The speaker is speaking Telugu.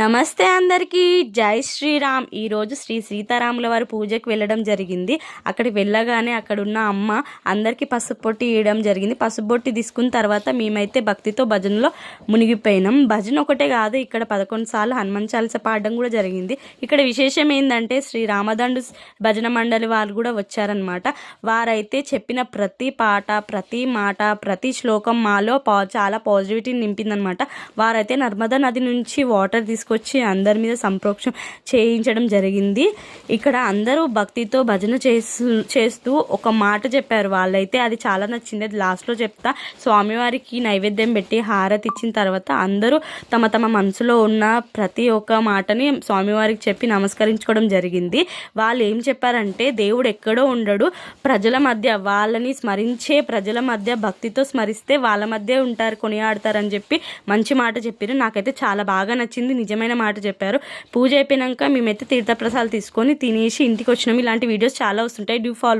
నమస్తే అందరికీ జై శ్రీరామ్. ఈరోజు శ్రీ సీతారాముల వారి పూజకి వెళ్ళడం జరిగింది. అక్కడికి వెళ్ళగానే అక్కడున్న అమ్మ అందరికీ పసుపు పొట్టి ఇవ్వడం జరిగింది. పసుపు పొట్టి తీసుకున్న తర్వాత మేమైతే భక్తితో భజనలో మునిగిపోయినాం. భజన ఒకటే కాదు, ఇక్కడ 11 సార్లు హనుమాన్ చాలీసా పాడడం కూడా జరిగింది. ఇక్కడ విశేషం ఏంటంటే శ్రీ రామదండు భజన మండలి వాళ్ళు కూడా వచ్చారనమాట. వారైతే చెప్పిన ప్రతి పాట, ప్రతి మాట, ప్రతి శ్లోకం మాలో చాలా పాజిటివిటీని నింపిందనమాట. వారైతే నర్మదా నది నుంచి వాటర్ తీసుకొచ్చి అందరి మీద సంప్రోక్షం చేయించడం జరిగింది. ఇక్కడ అందరూ భక్తితో భజన చేస్తూ ఒక మాట చెప్పారు. వాళ్ళైతే అది చాలా నచ్చింది. అది లాస్ట్లో చెప్తా. స్వామివారికి నైవేద్యం పెట్టి హారతి ఇచ్చిన తర్వాత అందరూ తమ తమ మనసులో ఉన్న ప్రతి ఒక్క మాటని స్వామివారికి చెప్పి నమస్కరించుకోవడం జరిగింది. వాళ్ళు ఏం చెప్పారంటే, దేవుడు ఎక్కడో ఉండడు, ప్రజల మధ్య, వాళ్ళని స్మరించే ప్రజల మధ్య భక్తితో స్మరిస్తే వాళ్ళ మధ్య ఉంటారు, కొనియాడతారని చెప్పి మంచి మాట చెప్పారు. నాకైతే చాలా బాగా నచ్చింది. నిజమైన మాట చెప్పారు. పూజ అయిపోయినాక మేమైతే తీర్థప్రసాదాలు తీసుకొని తినేసి ఇంటికి వచ్చినాం. ఇలాంటి వీడియోస్ చాలా వస్తుంటాయి. Do follow.